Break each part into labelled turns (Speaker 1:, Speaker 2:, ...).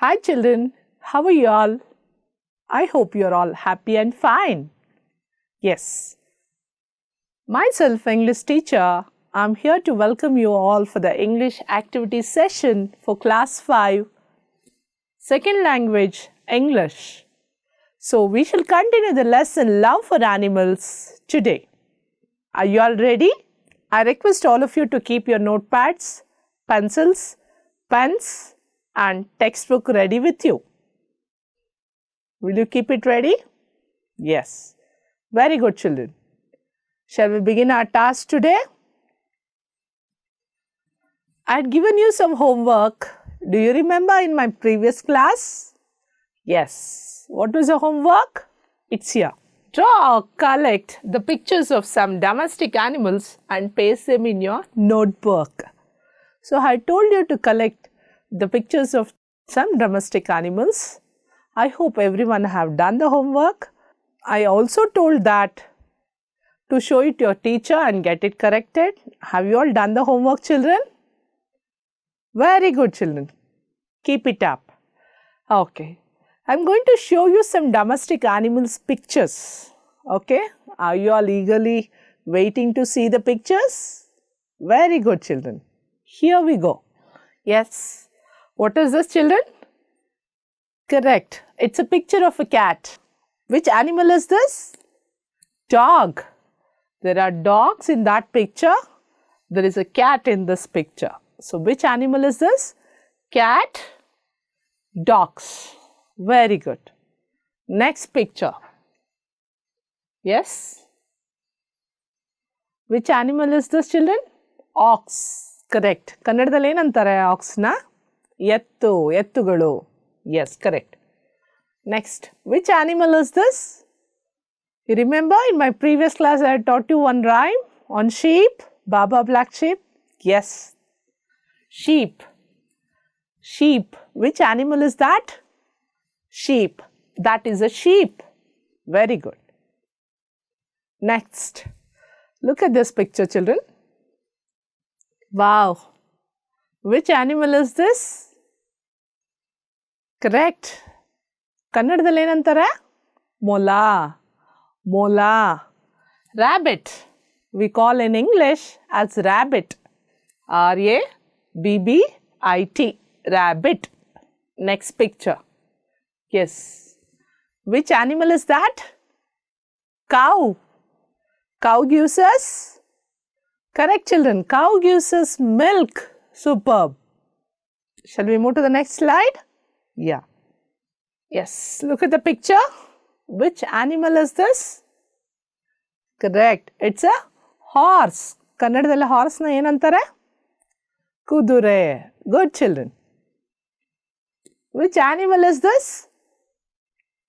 Speaker 1: Hi children, how are you all? I hope you're all happy and fine. Yes, myself, English teacher, I'm here to welcome you all for the English activity session for class 5, second language, English. So we shall continue the lesson Love for Animals today. Are you all ready? I request all of you to keep your notepads, pencils, pens and textbook ready with you. Will you keep it ready? Yes. Very good, children. Shall we begin our task today? I had given you some homework. Do you remember in my previous class? Yes. What was the homework? It's here. Draw or collect the pictures of some domestic animals and paste them in your notebook. So I told you to collect the pictures of some domestic animals. I hope everyone have done the homework. I also told that to show it to your teacher and get it corrected. Have you all done the homework, children? Very good, children. Keep it up. Okay. I'm going to show you some domestic animals pictures. Okay. Are you all eagerly waiting to see the pictures? Very good, children. Here we go. Yes. What is this, children? Correct. It's a picture of a cat. Which animal is this? Dog. There are dogs in that picture. There is a cat in this picture. So, which animal is this? Cat, dogs. Very good. Next picture. Yes. Which animal is this, children? Ox. Correct. Kannadadalli ಏನಂತಾರೆ oxನ? ಎತ್ತುಗಳು. Yes, correct. Next, which animal is this? You remember in my previous class I had taught you one rhyme on sheep, Baba black sheep? Yes, sheep. Sheep. Which animal is that? Sheep. That is a sheep. Very good. Next, look at this picture, children. Wow. Which animal is this? Correct. ಕನ್ನಡದಲ್ಲಿ ಏನಂತಾರೆ? ಮೊಲ. Rabbit. We call in English as rabbit. R-A-B-B-I-T. Rabbit. Next picture. Yes. Which animal is that? Cow. Cow gives us? Correct, children. Cow gives us milk. Superb. Shall we move to the next slide? Yeah. Yes. Look at the picture. Which animal is this? Correct. It's a horse. ಕನ್ನಡದಲ್ಲಿ ಹಾರ್ಸ್ನ ಏನಂತಾರೆ? ಕುದುರೆ. Good, children. Which animal is this?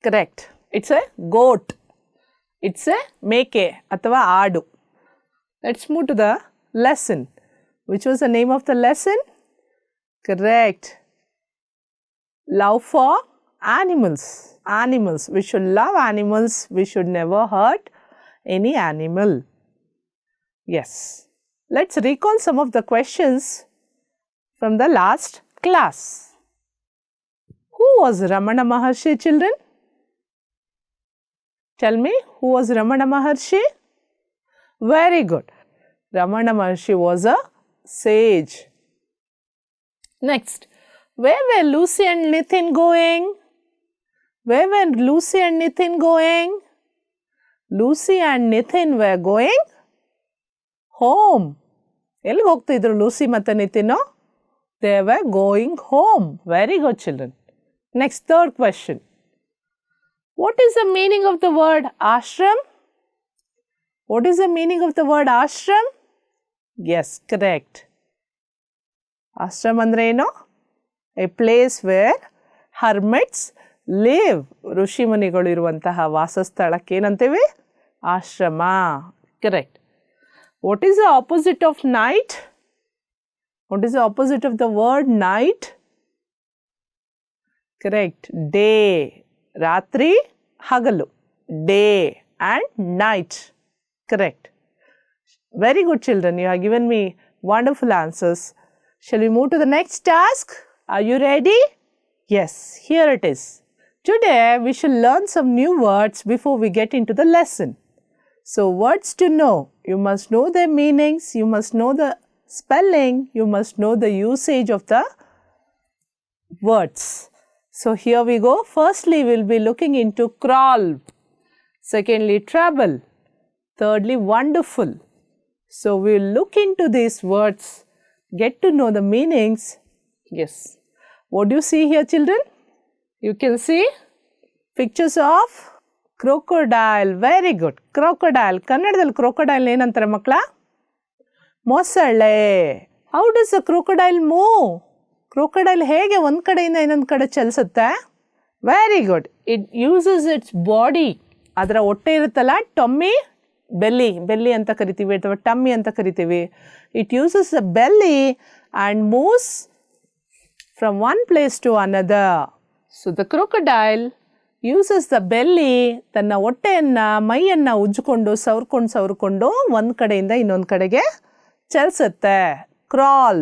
Speaker 1: Correct. It's a goat. It's a ಮೇಕೆ ಅಥವಾ ಆಡು. Let's move to the lesson. Which was the name of the lesson? Correct. Love for animals. Animals. We should love animals. We should never hurt any animal. Yes. Let's recall some of the questions from the last class. Who was Ramana Maharshi, children? Tell me, who was Ramana Maharshi? Very good. Ramana Maharshi was a sage. Next, where were Lucy and Nitin going? Where were Lucy and Nitin going? Lucy and Nitin were going home. ಎಲ್ಲಿಗೆ ಹೋಗ್ತಿದ್ರು Lucy ಮತ್ತು Nitin? They were going home. Very good, children. Next, third question. What is the meaning of the word ashram? What is the meaning of the word ashram? Yes, correct. Ashram andre ಏನು? A place where hermits live. ಋಷಿ ಮುನಿಗಳು ಇರುವಂತಹ ವಾಸಸ್ಥಳಕ್ಕೆ ಏನಂತೇವೆ? ಆಶ್ರಮ. Correct. What is the opposite of night? What is the opposite of the word night? Correct. Day. Ratri, hagalu. Day and night. Correct. Very good, children. You have given me wonderful answers. Shall we move to the next task? Are you ready? Yes, here it is. Today we shall learn some new words before we get into the lesson. So, words to know. You must know their meanings, you must know the spelling, you must know the usage of the words. So, here we go. Firstly, we will be looking into crawl. Secondly, trouble. Thirdly, wonderful. So, we will look into these words, get to know the meanings. Yes. What do you see here, children? You can see pictures of crocodile. Very good. Crocodile. ಕನ್ನಡದಲ್ಲಿ crocodile ಏನಂತಾರೆ ಮಕ್ಕಳ? ಮೊಸಳೆ. How does a crocodile move? Crocodile ಹೇಗೆ ಒಂದು ಕಡೆಯಿಂದ ಇನ್ನೊಂದು ಕಡೆ ಚಲಿಸುತ್ತೆ? Very good. It uses its body. ಅದರ ಹೊಟ್ಟೆ ಇರುತ್ತಲ್ಲ, ಟಮ್ಮಿ, ಬೆಲ್ಲಿ ಅಂತ ಕರಿತೀವಿ ಅಥವಾ ಟಮ್ಮಿ ಅಂತ ಕರಿತೀವಿ. It uses the belly and moves from one place to another. So the crocodile uses the belly, ತನ್ನ ಹೊಟ್ಟೆಯನ್ನು ಮೈಯನ್ನು ಉಜ್ಜಿಕೊಂಡು ಸವರ್ಕೊಂಡು ಒಂದು ಕಡೆಯಿಂದ ಇನ್ನೊಂದು ಕಡೆಗೆ ಚಲಿಸುತ್ತೆ. Crawl.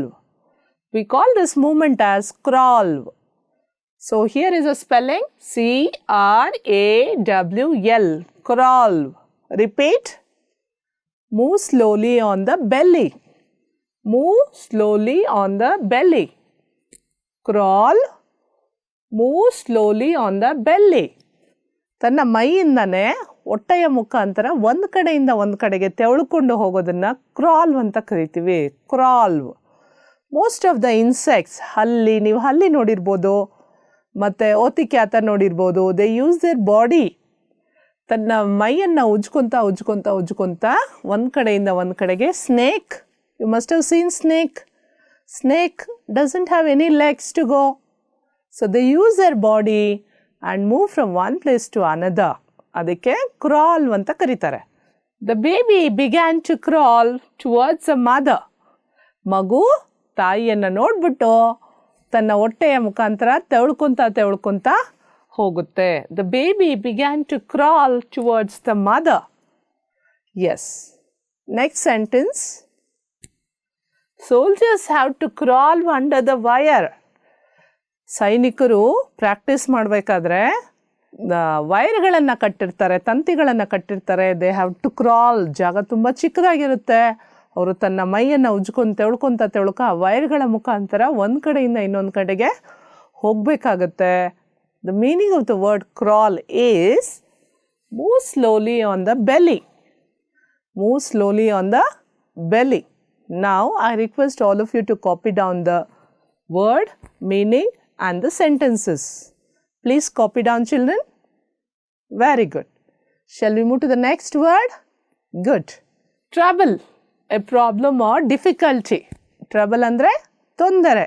Speaker 1: We call this movement as crawl. So here is a spelling C-R-A-W-L. Crawl. Repeat. Move slowly on the belly. Move slowly on the belly. Crawl. Move slowly on the belly. ತನ್ನ ಮೈಯಿಂದನೇ ಹೊಟ್ಟೆಯ ಮುಖಾಂತರ ಒಂದು ಕಡೆಯಿಂದ ಒಂದು ಕಡೆಗೆ ತೆವಳ್ಕೊಂಡು ಹೋಗೋದನ್ನು crawl ಅಂತ ಕರಿತೀವಿ. Crawl. Most of the insects, ನೀವು ಹಲ್ಲಿ ನೋಡಿರ್ಬೋದು, ಮತ್ತು ಓತಿಕ್ಯಾತ ನೋಡಿರ್ಬೋದು. They use their body. ತನ್ನ ಮೈಯನ್ನು ಉಜ್ಕೊಂತ ಒಂದು ಕಡೆಯಿಂದ ಒಂದು ಕಡೆಗೆ. Snake. You must have seen snake. Snake doesn't have any legs to go. So they use their body and move from one place to another. ಅದಕ್ಕೆ crawl ಅಂತ ಕರೀತಾರೆ. The baby began to crawl towards the mother. ಮಗು ತಾಯಿಯನ್ನು ನೋಡ್ಬಿಟ್ಟು ತನ್ನ ಹೊಟ್ಟೆಯ ಮುಖಾಂತರ ತೆವಳ್ಕೊಂತ ಹೋಗುತ್ತೆ. The baby began to crawl towards the mother. Yes. Next sentence. Soldiers have to crawl under the wire. ಸೈನಿಕರು ಪ್ರಾಕ್ಟೀಸ್ ಮಾಡಬೇಕಾದ್ರೆ ವೈರ್ಗಳನ್ನು ಕಟ್ಟಿರ್ತಾರೆ, ತಂತಿಗಳನ್ನು ಕಟ್ಟಿರ್ತಾರೆ. They have to crawl. ಜಾಗ ತುಂಬ ಚಿಕ್ಕದಾಗಿರುತ್ತೆ. ಅವರು ತನ್ನ ಮೈಯನ್ನು ತೆವಳ್ಕೊಂತ ವೈರ್ಗಳ ಮುಖಾಂತರ ಒಂದು ಕಡೆಯಿಂದ ಇನ್ನೊಂದು ಕಡೆಗೆ ಹೋಗಬೇಕಾಗತ್ತೆ. The meaning of the word crawl is move slowly on the ಬೆಲಿ. ಮೂವ್ ಸ್ಲೋಲಿ ಆನ್ ದ ಬೆಲಿ. Now, I request all of you to copy down the word, meaning and the sentences. Please copy down, children. Very good. Shall we move to the next word? Good. Trouble. A problem or difficulty. Trouble andre ತೊಂದರೆ.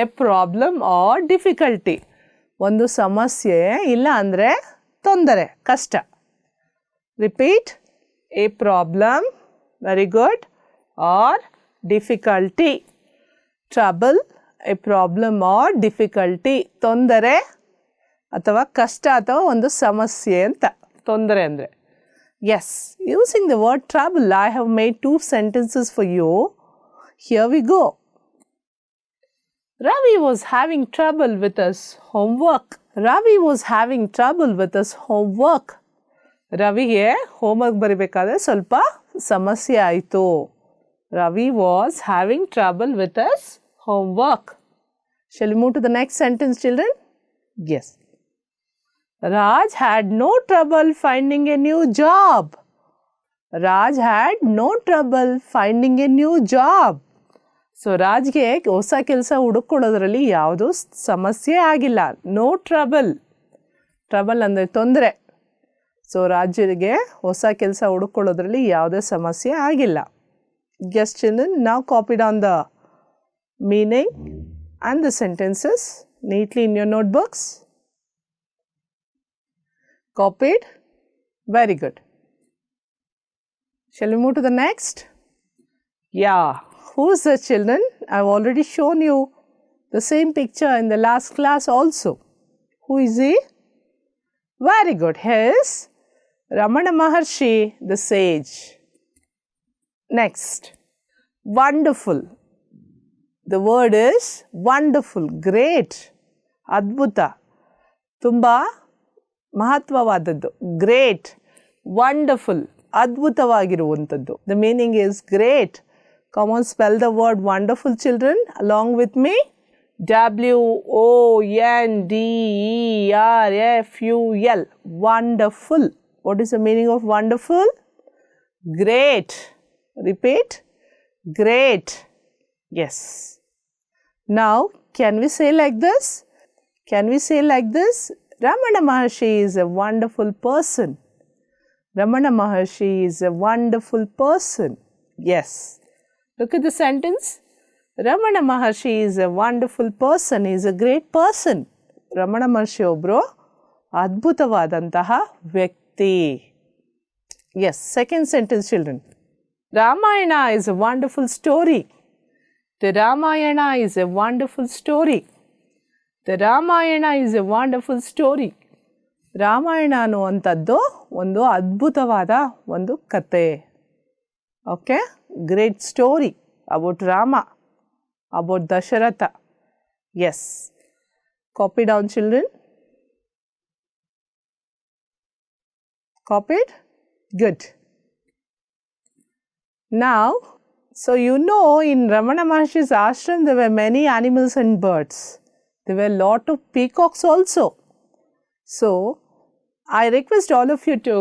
Speaker 1: A problem or difficulty. ಒಂದು ಸಮಸ್ಯೆ ಇಲ್ಲ ಅಂದರೆ ತೊಂದರೆ, ಕಷ್ಟ. Repeat. A problem. Very good. Or difficulty. Trouble, a problem or difficulty. ತೊಂದರೆ ಅಥವಾ ಕಷ್ಟ ಅಥವಾ ಒಂದು ಸಮಸ್ಯೆ ಅಂತ. ತೊಂದರೆ ಅಂದರೆ. Yes, using the word trouble, I have made 2 sentences for you. Here we go. Ravi was having trouble with his homework. Ravi was having trouble with his homework. ರವಿಗೆ ಹೋಮ್ವರ್ಕ್ ಬರಿಬೇಕಾದ್ರೆ ಸ್ವಲ್ಪ ಸಮಸ್ಯೆ ಆಯಿತು. Ravi was having trouble with his homework. Shall we move to the next sentence, children? Yes. Raj had no trouble finding a new job. Raj had no trouble finding a new job. So, ರಾಜ್ಗೆ ಹೊಸ ಕೆಲಸ ಹುಡುಕೊಳ್ಳೋದ್ರಲ್ಲಿ ಯಾವುದೂ ಸಮಸ್ಯೆ ಆಗಿಲ್ಲ. No trouble. Trouble ಅಂದರೆ ತೊಂದರೆ. So ರಾಜ್ಯರಿಗೆ ಹೊಸ ಕೆಲಸ ಹುಡುಕೊಳ್ಳೋದ್ರಲ್ಲಿ ಯಾವುದೇ ಸಮಸ್ಯೆ ಆಗಿಲ್ಲ. Yes, children, now copy down the meaning and the sentences neatly in your notebooks. Copied? Very good. Shall we move to the next? Yeah. Who's the children? I've already shown you the same picture in the last class also. Who is he? Very good. He is Ramana Maharshi, the sage. Next, wonderful. The word is wonderful, great. ಅದ್ಭುತ, ತುಂಬ ಮಹತ್ವವಾದದ್ದು. Great, wonderful, ಅದ್ಭುತವಾಗಿರುವಂಥದ್ದು. The meaning is great. Come on, spell the word wonderful, children, along with me. W-O-N-D-E-R-F-U-L. Wonderful. What is the meaning of wonderful? Great. Repeat. Great. Yes. Now, can we say like this? Can we say like this? Ramana Maharshi is a wonderful person. Ramana Maharshi is a wonderful person. Yes. Look at the sentence. Ramana Maharshi is a wonderful person. He is a great person. Ramana Maharshi ಒಬ್ಬರು ಅದ್ಭುತವಾದಂತಹ ವ್ಯಕ್ತಿ. Yes, second sentence, children. Ramayana is a wonderful story. The Ramayana is a wonderful story. The Ramayana is a wonderful story. Ramayana ಅನ್ನುವಂಥದ್ದು ಒಂದು ಅದ್ಭುತವಾದ ಒಂದು ಕತೆ. Okay, great story about Rama, about Dasharatha. Yes, copy down children. Copied? Good. Now, so you know in Ramana Maharshi's ashram there were many animals and birds. There were a lot of peacocks also. So, I request all of you to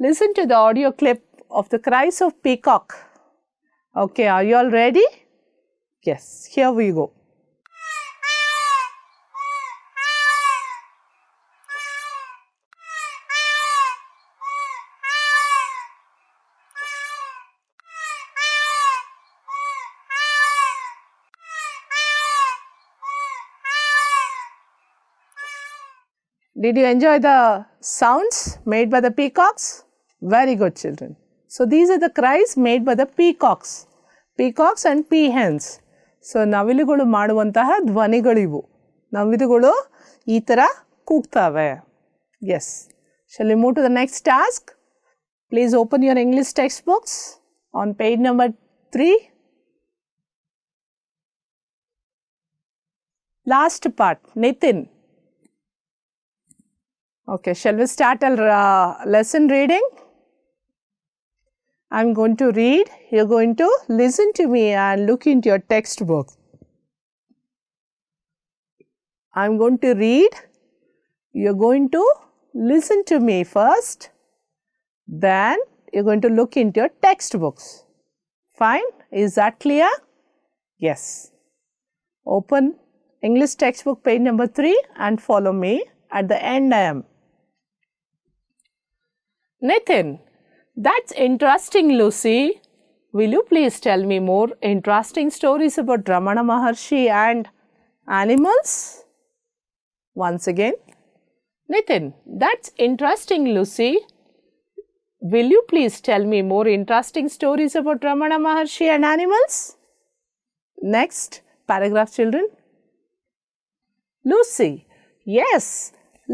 Speaker 1: listen to the audio clip of the cries of peacock. Okay, are you all ready? Yes, here we go. Did you enjoy the sounds made by the peacocks? Very good, children. So, these are the cries made by the peacocks. Peacocks and peahens. So, ನವಿಲುಗಳು ಮಾಡುವಂತಹ ಧ್ವನಿಗಳಿವು. ನವಿಲುಗಳು ಈ ಥರ ಕೂಗ್ತವೆ. Yes. Shall we move to the next task? Please open your English textbooks on page number 3. Last part, Nitin. Okay, shall we start our lesson reading? I am going to read, you are going to listen to me and look into your textbook. I am going to read, you are going to listen to me first, then you are going to look into your textbooks. Fine? Is that clear? Yes. Open English textbook page number 3 and follow me. At the end I am. Nitin, that's interesting, Lucy. Will you please tell me more interesting stories about Ramana Maharshi and animals? Once again. Nitin, that's interesting, Lucy. Will you please tell me more interesting stories about Ramana Maharshi and animals? Next paragraph, children. Lucy, yes,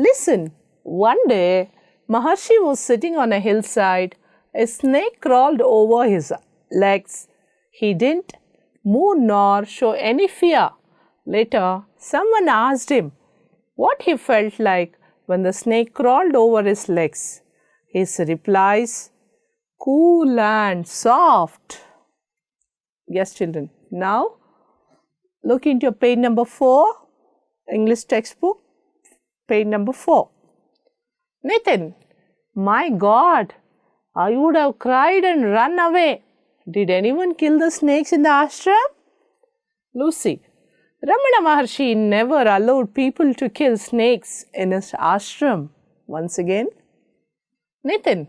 Speaker 1: listen. One day, Maharshi was sitting on a hillside. A snake crawled over his legs. He didn't move nor show any fear. Later, someone asked him what he felt like when the snake crawled over his legs. His replies, cool and soft. Yes, children. Now, look into your page number 4, English textbook, page number 4. Nitin, my God, I would have cried and run away. Did anyone kill the snakes in the ashram? Lucy, Ramana Maharshi never allowed people to kill snakes in his ashram. Once again. Nitin,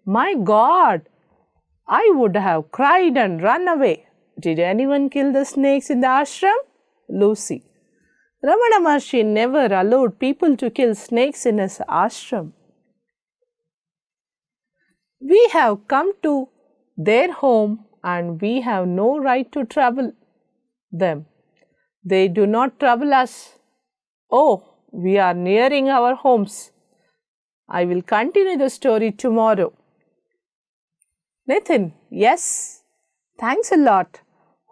Speaker 1: my God, I would have cried and run away. Did anyone kill the snakes in the ashram? Lucy, Ramana Maharshi never allowed people to kill snakes in his ashram. We have come to their home and we have no right to trouble them. They do not trouble us. Oh, we are nearing our homes. I will continue the story tomorrow. Nitin, yes, thanks a lot.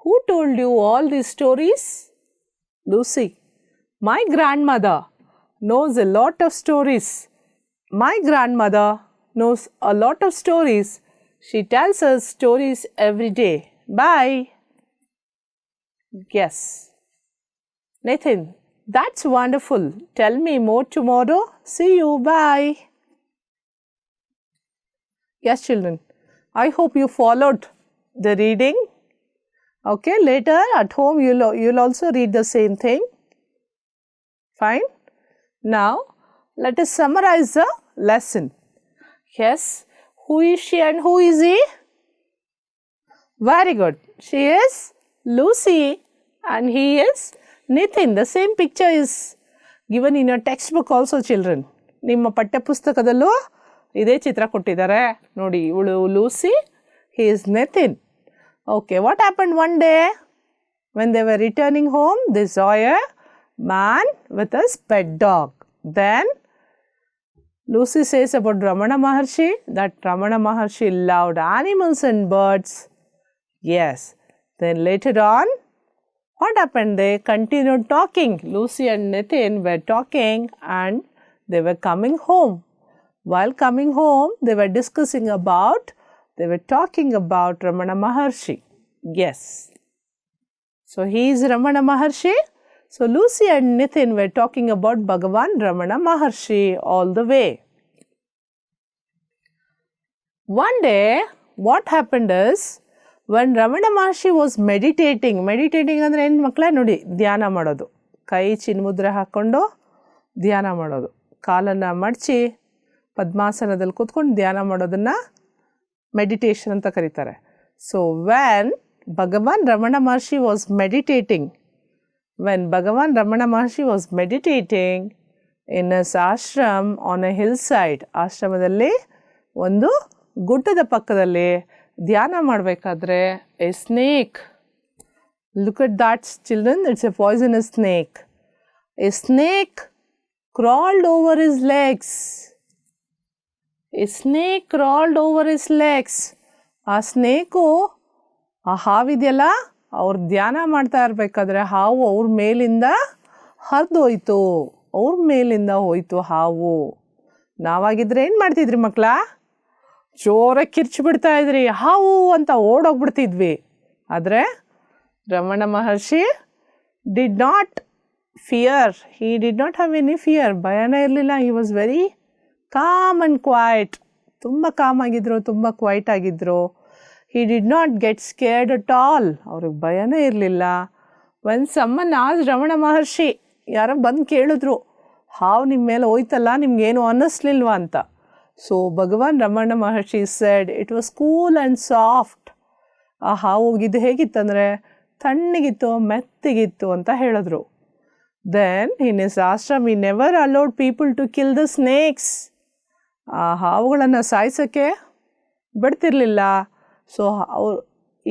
Speaker 1: Who told you all these stories? Lucy, My grandmother knows a lot of stories. My grandmother knows a lot of stories. She tells us stories every day. Bye. Yes. Nathan, that's wonderful. Tell me more tomorrow. See you. Bye. Yes, children. I hope you followed the reading. Okay, later at home you'll also read the same thing. Fine. Now, let us summarize the lesson. Yes, who is she and who is he? Very good. She is Lucy and he is Nathan. The same picture is given in your textbook also, children. ನಿಮ್ಮ ಪಠ್ಯಪುಸ್ತಕದಲ್ಲೂ ಇದೇ ಚಿತ್ರ ಕೊಟ್ಟಿದ್ದಾರೆ ನೋಡಿ. ಇವಳು Lucy, he is Nathan. Okay, what happened one day? When they were returning home, they saw a man with a pet dog. Then Lucy says about Ramana Maharshi that Ramana Maharshi loved animals and birds. Yes. Then later on, what happened? They continued talking. Lucy and Nathan were talking and they were coming home. While coming home, they were talking about Ramana Maharshi. Yes. So, he is Ramana Maharshi. So, Lucy and Nathan were talking about Bhagavan Ramana Maharshi all the way. One day, what happened is, when Ramana Maharshi was meditating ಅಂದರೆ ಏನು ಮಕ್ಕಳೇ ನೋಡಿ, ಧ್ಯಾನ ಮಾಡೋದು. ಕೈ ಚಿನ್ಮುದ್ರೆ ಹಾಕ್ಕೊಂಡು ಧ್ಯಾನ ಮಾಡೋದು. ಕಾಲನ್ನು ಮಡಚಿ ಪದ್ಮಾಸನದಲ್ಲಿ ಕೂತ್ಕೊಂಡು ಧ್ಯಾನ ಮಾಡೋದನ್ನು ಮೆಡಿಟೇಷನ್ ಅಂತ ಕರೀತಾರೆ. So when Bhagavan Ramana Maharshi was meditating in his ashram on a hillside, ಆಶ್ರಮದಲ್ಲಿ ಒಂದು ಗುಡ್ಡದ ಪಕ್ಕದಲ್ಲಿ ಧ್ಯಾನ ಮಾಡಬೇಕಾದ್ರೆ a snake, look at that children, it's a poisonous snake. A snake crawled over his legs. ಆ ಸ್ನೇಕು, ಆ ಹಾವಿದೆಯಲ್ಲ, ಅವ್ರು ಧ್ಯಾನ ಮಾಡ್ತಾ ಇರಬೇಕಾದ್ರೆ ಹಾವು ಅವ್ರ ಮೇಲಿಂದ ಹರಿದೋಯ್ತು, ಹಾವು. ನಾವಾಗಿದ್ರೆ ಏನು ಮಾಡ್ತಿದ್ರಿ ಮಕ್ಕಳ? ಜೋರಾಗಿ ಕಿರ್ಚಿಬಿಡ್ತಾ ಇದ್ರಿ, ಹಾವು ಅಂತ ಓಡೋಗ್ಬಿಡ್ತಿದ್ವಿ. ಆದರೆ Ramana Maharshi did not fear, he did not have any fear. ಭಯನೇ ಇರಲಿಲ್ಲ. he was very calm and quiet. ತುಂಬ ಕಾಮ್ ಆಗಿದ್ರು, ತುಂಬ ಕ್ವೈಟ್ ಆಗಿದ್ರು. he did not get scared at all. ಅವ್ರಿಗೆ ಭಯನೇ ಇರಲಿಲ್ಲ. when someone asked ರಮಣ ಮಹರ್ಷಿ, ಯಾರೋ ಬಂದು ಕೇಳಿದ್ರು, ಹಾವು ನಿಮ್ಮ ಮೇಲೆ ಹೋಯ್ತಲ್ಲ, ನಿಮ್ಗೇನು ಅನ್ನಿಸ್ಲಿಲ್ವಾ ಅಂತ. So Bhagavan Ramana Maharshi said it was cool and soft. ಆ ಹಾವು ಹೋಗಿದ್ದು ಹೇಗಿತ್ತಂದರೆ ತಣ್ಣಗಿತ್ತು, ಮೆತ್ತಗಿತ್ತು ಅಂತ ಹೇಳಿದ್ರು. Then in his ashram he never allowed people to kill the snakes. ಆ ಹಾವುಗಳನ್ನು ಸಾಯಿಸೋಕ್ಕೆ ಬಿಡ್ತಿರ್ಲಿಲ್ಲ. ಸೊ ಅವ್ರು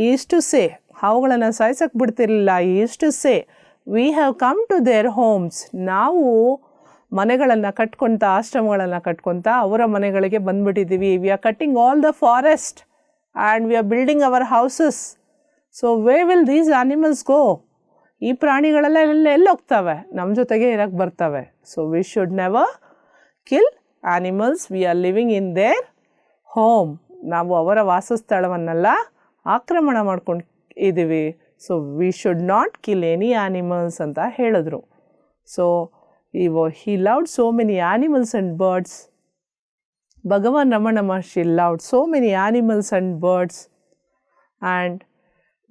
Speaker 1: ಈಸ್ಟ್ ಟು ಸೇ, ಹಾವುಗಳನ್ನು ಸಾಯಿಸೋಕ್ಕೆ ಬಿಡ್ತಿರ್ಲಿಲ್ಲ. Used to say, we have come to their homes. ನಾವು ಮನೆಗಳನ್ನು ಕಟ್ಕೊತ, ಆಶ್ರಮಗಳನ್ನು ಕಟ್ಕೊತ ಅವರ ಮನೆಗಳಿಗೆ ಬಂದುಬಿಟ್ಟಿದ್ದೀವಿ. We are cutting all the forest and we are building our houses. So where will these animals go? ಈ ಪ್ರಾಣಿಗಳೆಲ್ಲ ಎಲ್ಲಿ ಹೋಗ್ತವೆ? ನಮ್ಮ ಜೊತೆಗೆ ಇರಕ್ಕೆ ಬರ್ತವೆ. So we should never kill animals. We are living in their home. ನಾವು ಅವರ ವಾಸಸ್ಥಳವನ್ನೆಲ್ಲ ಆಕ್ರಮಣ ಮಾಡ್ಕೊಂಡು ಇದ್ದೀವಿ. So we should not kill any animals ಅಂತ ಹೇಳಿದ್ರು. So he loved so many animals and birds. Bhagavan Ramana Maharshi loved so many animals and birds. And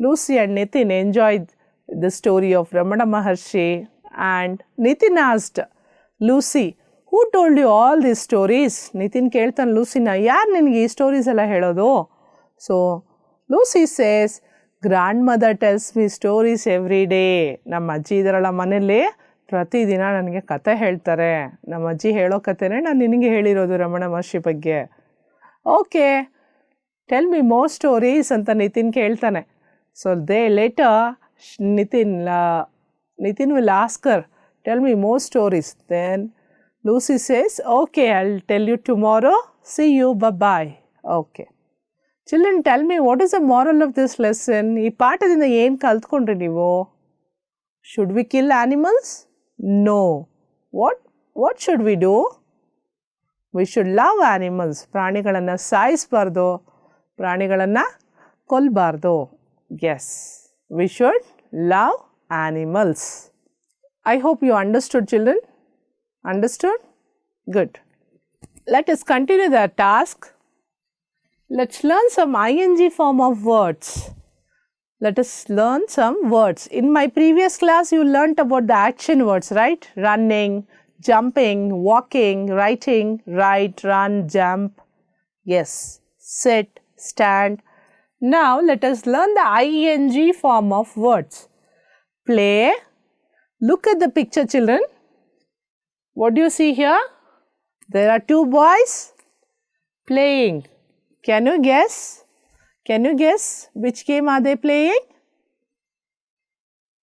Speaker 1: Lucy and Nitin enjoyed the story of Ramana Maharshi. And Nitin asked Lucy, who told you all these stories? Nitin ಕೇಳ್ತಾನೆ ಲೂಸಿನ, ಯಾರು ನಿನಗೆ ಈ stories ಎಲ್ಲ ಹೇಳೋದು? So Lucy says, grandmother tells me stories every day. ನಮ್ಮ ಅಜ್ಜಿ ಇದರಲ್ಲ ಮನೇಲಿ ಪ್ರತಿದಿನ ನನಗೆ ಕತೆ ಹೇಳ್ತಾರೆ. ನಮ್ಮ ಅಜ್ಜಿ ಹೇಳೋ ಕತೆನೇ ನಾನು ನಿನಗೆ ಹೇಳಿರೋದು ರಮಣ ಮಹರ್ಷಿ ಬಗ್ಗೆ. Okay, tell me more stories ಅಂತ ನಿತಿನ್ ಕೇಳ್ತಾನೆ. So they later Nitin will ask her, tell me more stories. Then Lucy says, okay, I will tell you tomorrow, see you, bye. Okay children, tell me what is the moral of this lesson? ಈ ಪಾಠದಿಂದ ಏನು ಕಲ್ತ್ಕೊಂಡ್ರಿ ನೀವು? Should we kill animals? No. What should we do? We should love animals. ಪ್ರಾಣಿಗಳನ್ನು ಸಾಯಿಸಬಾರ್ದು, ಪ್ರಾಣಿಗಳನ್ನು ಕೊಲ್ಲಬಾರ್ದು. Yes, we should love animals. I hope you understood, children. Understood? Good. Let us continue the task. Let's learn some ing form of words. Let us learn some words. In my previous class, you learnt about the action words, right? Running, jumping, walking, writing, write, run, jump. Yes, sit, stand. Now, let us learn the ing form of words. Play. Look at the picture, children. What do you see here? There are two boys playing. Can you guess? Can you guess which game are they playing?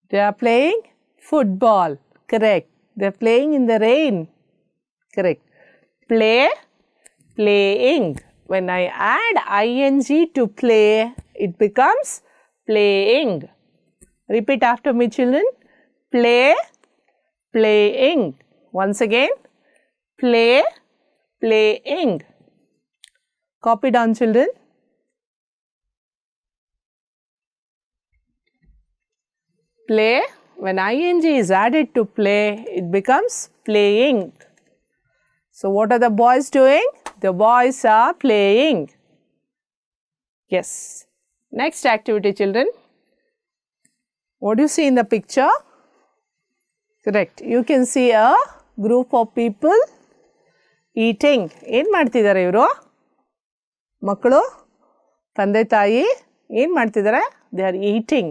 Speaker 1: They are playing football. Correct. They are playing in the rain. Correct. Play, playing. When I add ing to play, it becomes playing. Repeat after me, children. Play, playing. Once again. Play, playing. Copy down, children. Play, when ing is added to play, it becomes playing. So, what are the boys doing? The boys are playing. Yes. Next activity, children. What do you see in the picture? Correct. You can see a group of people eating. ಏನು ಮಾಡ್ತಿದ್ದಾರೆ ಇವರು? ಮಕ್ಕಳು, ತಂದೆ ತಾಯಿ ಏನು ಮಾಡ್ತಿದ್ದಾರೆ? They are eating.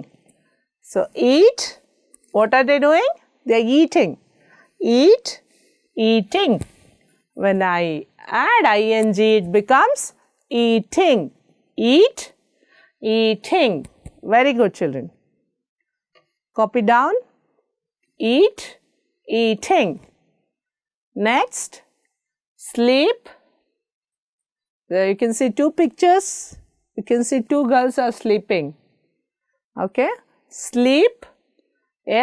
Speaker 1: So, eat. What are they doing? They are eating. Eat, eating. When I add ing, it becomes eating. Eat, eating. Very good, children. Copy down. Eat, eating. Next, sleep. There you can see two pictures. You can see two girls are sleeping. Okay. Sleep,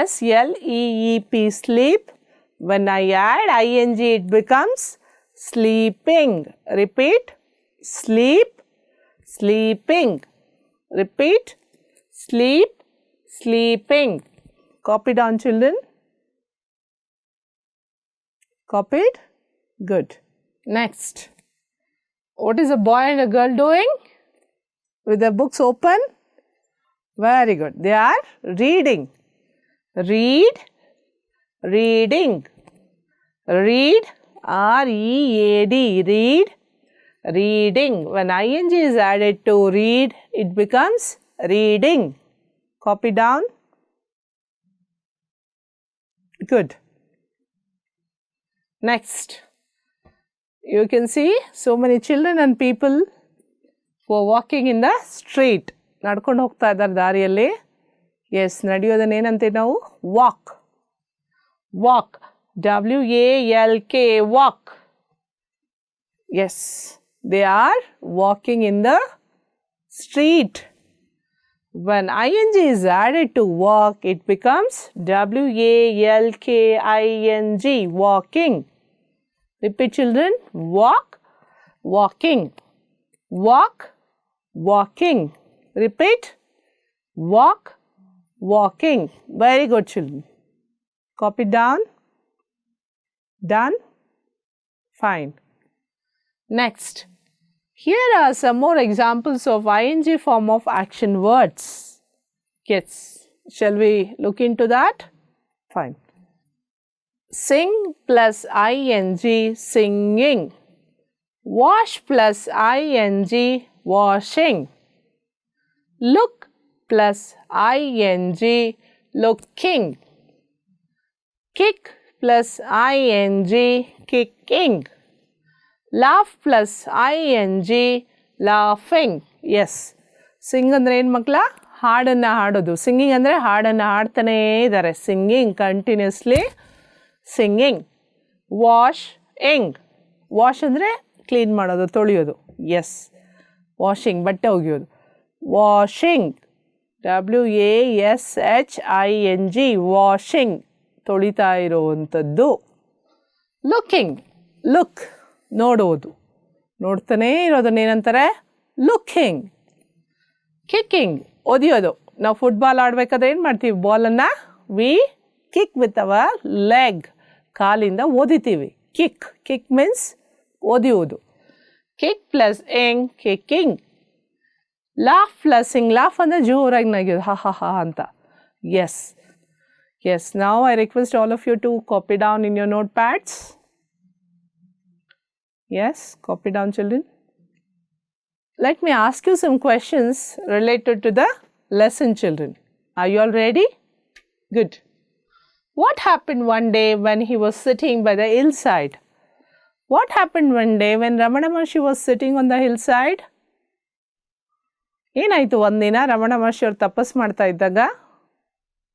Speaker 1: S-L-E-E-P, sleep. When I add ing, it becomes sleeping. Repeat. Sleep, sleeping. Repeat. Sleep, sleeping. Copy down, children. Copied? Good. Next. What is a boy and a girl doing? With their books open? Very good. They are reading. Read, reading. Read, R-E-A-D, read, reading. When ing is added to read, it becomes reading. Copy down. Good. Next. You can see so many children and people who are walking in the street. ನಡ್ಕೊಂಡು ಹೋಗ್ತಾ ಇದ್ದಾರೆ ದಾರಿಯಲ್ಲಿ. S, ನಡೆಯೋದನ್ನ ಏನಂತೀವಿ ನಾವು? Walk. Walk. W-A-L-K, walk. Yes, they are walking in the street. When ing is added to walk, it becomes W-A-L-K-I-N-G, walking. Repeat, children. Walk, walking. Walk, walking. Repeat. Walk, walking. Very good, children. Copy down. Done? Fine. Next. Here are some more examples of ing form of action words. Yes. Shall we look into that? Fine. Sing plus ing, singing. Wash plus ing, washing. Look plus ing, looking. Kick plus ing, kicking. Laugh plus ing, laughing. Yes. Sing andre ಏನು ಮಕ್ಕಳ? ಹಾಡನ್ನು ಹಾಡೋದು. Singing ಅಂದರೆ ಹಾಡನ್ನು ಹಾಡ್ತಾನೇ ಇದ್ದಾರೆ. Singing, continuously singing. Wash, ing. Wash ಅಂದರೆ clean ಮಾಡೋದು, ತೊಳೆಯೋದು. ಎಸ್, ವಾಷಿಂಗ್, ಬಟ್ಟೆ ಒಗೆಯೋದು. ವಾಷಿಂಗ್, W-A-S-H-I-N-G, ವಾಷಿಂಗ್, ತೊಳಿತಾ ಇರುವಂಥದ್ದು. ಲುಕ್ಕಿಂಗ್, ಲುಕ್ ನೋಡೋದು, ನೋಡ್ತಾನೇ ಇರೋದನ್ನ ಏನಂತಾರೆ? ಲುಕ್ಕಿಂಗ್. ಕಿಕ್ಕಿಂಗ್ ಒದಿಯೋದು. ನಾವು ಫುಟ್ಬಾಲ್ ಆಡಬೇಕಾದ್ರೆ ಏನು ಮಾಡ್ತೀವಿ? ಬಾಲನ್ನು we kick with our leg, ಕಾಲಿಂದ ಓದಿತೀವಿ. ಕಿಕ್, ಕಿಕ್ ಮೀನ್ಸ್ ಓದಿಯುವುದು. Kick plus ing, kicking. Laugh plus ing, laugh ಅಂದರೆ ಜೋರಾಗಿ ನಗಿಯೋದು, ಹಾ ಹಾ ಹಾ ಅಂತ. Yes yes, now I request all of you to copy down in your notepads. Yes, copy down children. Let me ask you some questions related to the lesson children. Are you all ready? Good. What happened one day when he was sitting by the hillside? What happened one day when Ramana Maharshi was sitting on the hillside? ಏನಾಯಿತು ಒಂದಿನ ರಮಣ ಮಹರ್ಷಿ ಅವರು ತಪಸ್ ಮಾಡ್ತಾ ಇದ್ದಾಗ?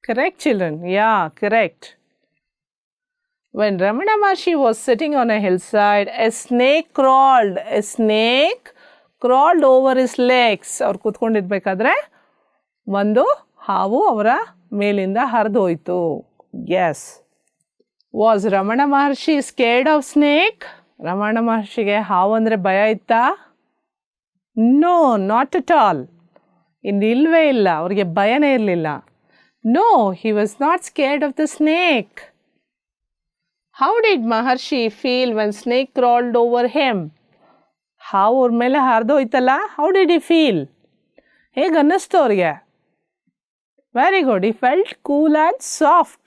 Speaker 1: Correct children, yeah, correct. When Ramana Maharshi was sitting on a hillside, a snake crawled over his legs. ಅವ್ರು ಕೂತ್ಕೊಂಡಿರ್ಬೇಕಾದ್ರೆ ಒಂದು ಹಾವು ಅವರ ಮೇಲಿಂದ ಹರಿದು ಹೋಯಿತು. Yes. Was Ramana Maharshi scared of snake? Ramana ಮಹರ್ಷಿಗೆ ಹಾವು ಅಂದರೆ ಭಯ ಇತ್ತಾ? No, not at all. ಇಲ್ಲವೇ ಇಲ್ಲ, ಅವ್ರಿಗೆ ಭಯನೇ ಇರಲಿಲ್ಲ. No, he was not scared of the snake. How did Maharshi feel when snake crawled over him? ಹಾವು ಅವ್ರ ಮೇಲೆ ಹರಿದೋಯ್ತಲ್ಲ, how did he feel? ಹೇಗೆ ಅನ್ನಿಸ್ತು ಅವ್ರಿಗೆ? Very good, he felt cool and soft.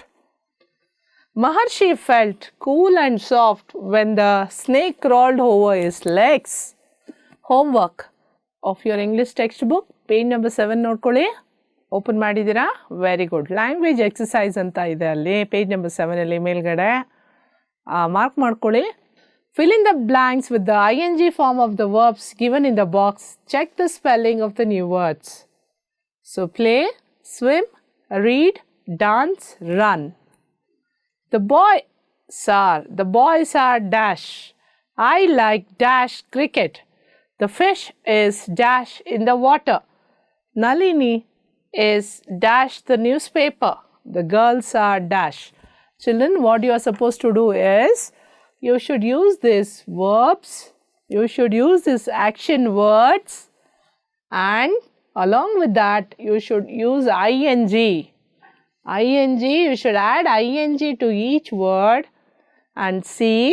Speaker 1: Maharshi felt cool and soft when the snake crawled over his legs. Homework of your English textbook, page number 7 ನೋಡ್ಕೊಳ್ಳಿ. Open ಮಾಡಿದ್ದೀರಾ? Very good. Language exercise ಅಂತ ಇದೆ ಅಲ್ಲಿ page number 7 ಅಲ್ಲಿ ಮೇಲ್ಗಡೆ mark ಮಾಡ್ಕೊಳ್ಳಿ. Fill in the blanks with the ing form of the verbs given in the box. Check the spelling of the new words. So play, swim, read, dance, run. The boys are dash. I like dash cricket. The fish is dash in the water. Nalini is dash the newspaper. The girls are dash. Children, what you are supposed to do is, you should use these verbs, you should use these action words, and along with that you should use ing. You should add ing to each word and see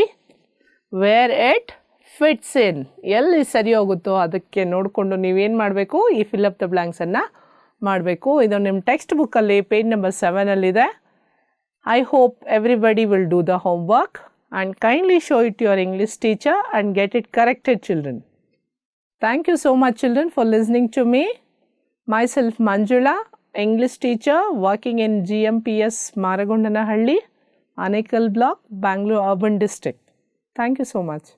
Speaker 1: where it fits in. ಎಲ್ಲಿ ಸರಿ ಹೋಗುತ್ತೋ ಅದಕ್ಕೆ ನೋಡಿಕೊಂಡು ನೀವೇನು ಮಾಡಬೇಕು? ಈ fill up the ಬ್ಲ್ಯಾಂಕ್ಸನ್ನು ಮಾಡಬೇಕು. ಇದು ನಿಮ್ಮ ಟೆಕ್ಸ್ಟ್ ಬುಕ್ಕಲ್ಲಿ ಪೇಜ್ ನಂಬರ್ 7ಅಲ್ಲಿದೆ. I hope everybody will do the homework and kindly show it your English teacher and get it corrected children. Thank you so much children for listening to me. Myself Manjula, English teacher working in GMPS Maragondanahಳ್ಳಿ, Anekal block, Bangalore urban district. Thank you so much.